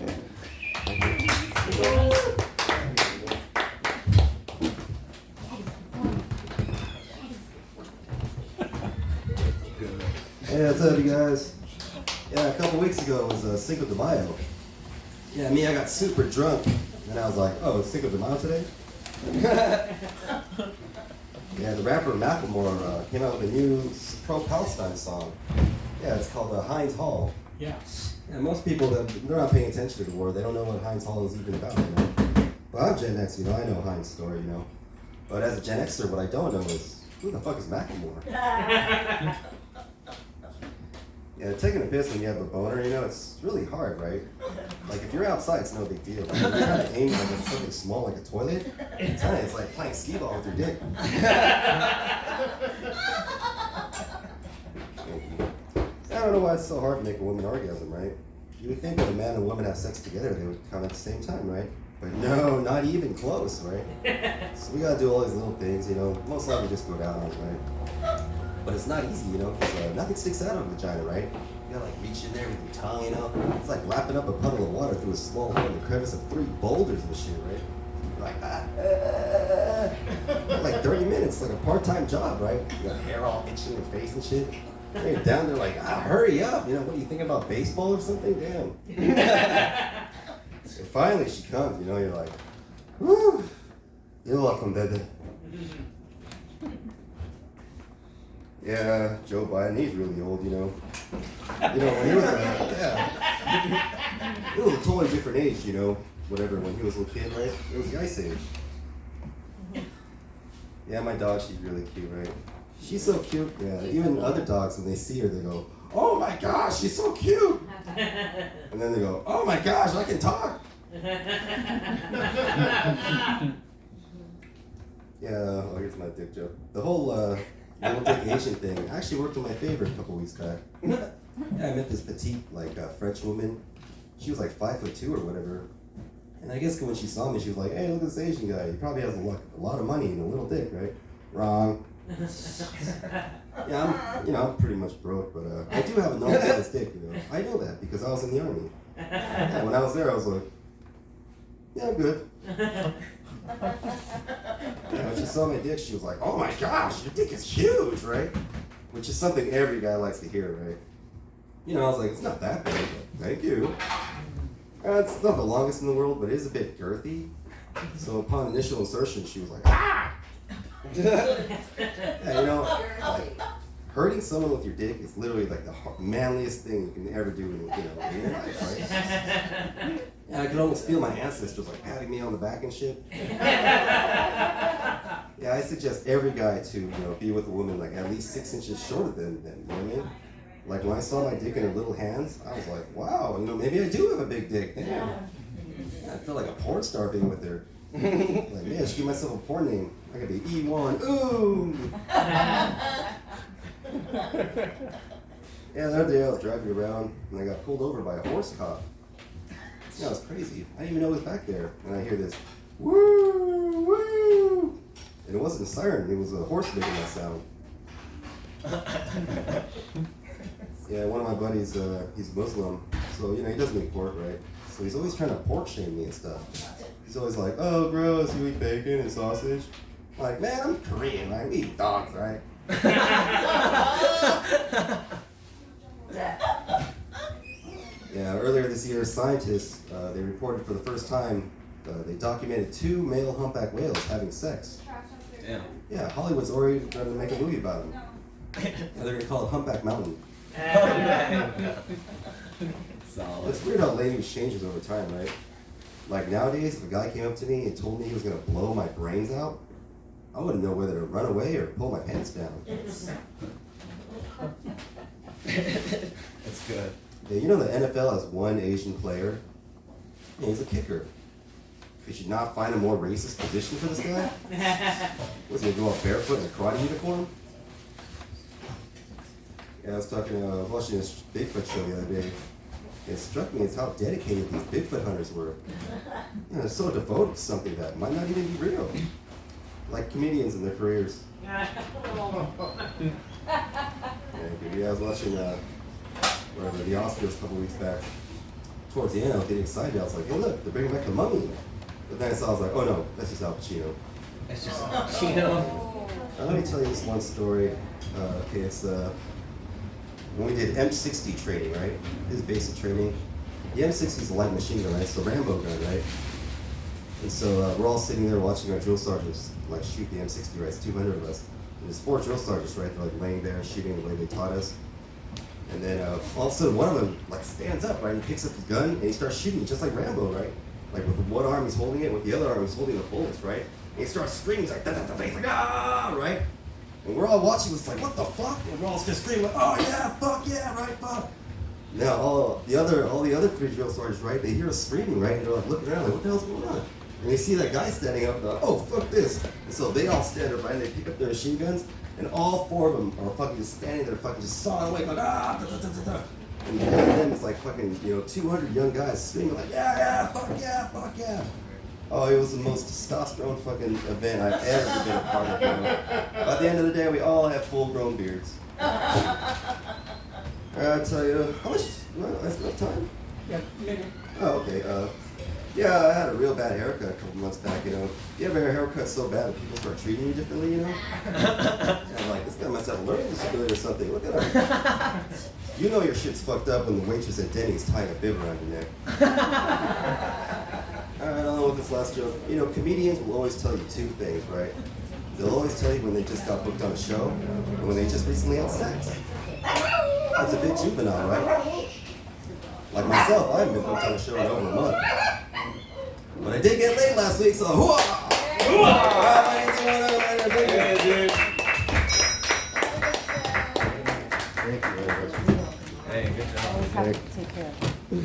Hey, what's up, you guys? Yeah, a couple weeks ago was Cinco de Mayo. Yeah, I got super drunk, and I was like, oh, it's Cinco de Mayo today? Yeah, the rapper Macklemore came out with a new pro-Palestine song. Yeah, it's called Heinz Hall. Yeah. Yeah, most people, they're not paying attention to the war. They don't know what Heinz Hall is even about, you know? But I'm Gen X, I know Heinz story, But as a Gen Xer, what I don't know is, who the fuck is Macklemore? Yeah, taking a piss when you have a boner, it's really hard, right? Like, if you're outside, it's no big deal. Like, if you're trying to aim like at something small like a toilet, it's like playing skee-ball with your dick. I don't know why it's so hard to make a woman orgasm, right? You would think that a man and woman have sex together, they would come at the same time, right? But no, not even close, right? So we gotta do all these little things, most likely just go down on it, right? But it's not easy, because nothing sticks out of a vagina, right? You gotta reach in there with your tongue, It's like lapping up a puddle of water through a small hole in the crevice of 3 boulders and shit, right? You're like, like 30 minutes, like a part-time job, right? You got hair all itching in your face and shit. And you're down there like, hurry up, what do you think about baseball or something? Damn. And finally she comes, you're like, whew, you're welcome, baby. Yeah, Joe Biden, he's really old, when he was it was a totally different age, whatever, when he was a little kid, right? It was the Ice Age. Yeah, my dog, she's really cute, right? She's so cute, yeah. Even other dogs, when they see her, they go, oh my gosh, she's so cute! And then they go, oh my gosh, I can talk! Yeah, here's my dick joke. The whole, little dick Asian thing actually worked in my favor a couple weeks back. Yeah, I met this petite, French woman. She was like 5'2" or whatever. And I guess when she saw me, she was like, hey, look at this Asian guy. He probably has a lot of money and a little dick, right? Wrong. Yeah, I'm pretty much broke, but I do have a normal sized dick, I know that because I was in the army. Yeah, when I was there, I was like, yeah, I'm good. Yeah, when she saw my dick, she was like, oh my gosh, your dick is huge, right? Which is something every guy likes to hear, right? I was like, it's not that big, but thank you. It's not the longest in the world, but it is a bit girthy. So upon initial insertion, she was like, ah! Yeah, hurting someone with your dick is literally like the manliest thing you can ever do in your life, right? Yeah, I could almost feel my ancestors patting me on the back and shit. Yeah, I suggest every guy to be with a woman at least 6 inches shorter than you know what I mean? Like when I saw my dick in her little hands, I was like, wow, maybe I do have a big dick. Damn. Yeah, I feel like a porn star being with her. Like, man, I should give myself a porn name. I could be E1. Ooh. Yeah, the other day I was driving around and I got pulled over by a horse cop. Yeah, it was crazy. I didn't even know it was back there. And I hear this, woo, woo. And it wasn't a siren, it was a horse making that sound. Yeah, one of my buddies, he's Muslim, so, he doesn't eat pork, right? So he's always trying to pork shame me and stuff. He's always like, oh, gross, you eat bacon and sausage? I'm like, man, I'm Korean, right? We eat dogs, right? Yeah, earlier this year, scientists, they reported for the first time, they documented 2 male humpback whales having sex. Yeah. Yeah, Hollywood's already going to make a movie about them. Yeah, they're going to call it Humpback Mountain. Solid. It's weird how language changes over time, right? Like nowadays, if a guy came up to me and told me he was going to blow my brains out, I wouldn't know whether to run away or pull my pants down. That's good. Yeah, the NFL has 1 Asian player, and he's a kicker. Could you not find a more racist position for this guy? Was he going to go out barefoot in a karate uniform? Yeah, I was watching this Bigfoot show the other day. It struck me as how dedicated these Bigfoot hunters were. They're so devoted to something that might not even be real. Like comedians in their careers. Yeah, I was watching the Oscars a couple weeks back. towards the end, I was getting excited. I was like, hey, look, they're bringing back the Mummy. But then I saw, I was like, oh no, that's just Al Pacino. It's just Chino. Let me tell you this one story. Okay, it's when we did M60 training, right? This is basic training. The M60 is a light machine gun, right? It's the Rambo gun, right? And so we're all sitting there watching our drill sergeants like shoot the M60, right? It's 200 of us. And there's 4 drill sergeants, right? They're like laying there shooting the way they taught us. And then all of a sudden one of them like stands up, right? And picks up his gun and he starts shooting just like Rambo, right? Like with one arm he's holding it, with the other arm he's holding the bullets, right? And he starts screaming, he's like, da, da, da, da. He's like, ah, right? And we're all watching this like, what the fuck? And we're all just screaming like, oh yeah, fuck yeah, right, fuck. Now all the other 3 drill sergeants, right? They hear us screaming, right? And they're like looking around like, what the hell's going on? And they see that guy standing up, they're like, oh fuck this. And so they all stand up, right? And they pick up their machine guns, and all 4 of them are fucking just standing there, fucking just sawing away, going ah, da, da, da, da, da. And then it's like fucking 200 young guys screaming like, yeah, fuck yeah, fuck yeah. Oh, it was the most testosterone fucking event I've ever been a part of. By the end of the day, we all have full-grown beards. I'll tell you, how much? Well, that's enough time. Yeah, maybe. Oh, okay. Yeah, I had a real bad haircut a couple months back. You ever have a haircut so bad that people start treating you differently? And I'm like, this guy must have a learning disability or something. Look at him. You know your shit's fucked up when the waitress at Denny's tying a bib around your neck. Alright, I don't know what this last joke. Comedians will always tell you 2 things, right? They'll always tell you when they just got booked on a show and when they just recently had sex. That's a bit juvenile, right? Like myself, I haven't been booked on a show in over a month. But I did get laid last week, so hooah! Thank you very much. Hey, good job. Always have to take care of it.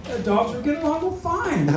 The dogs are getting along fine. So,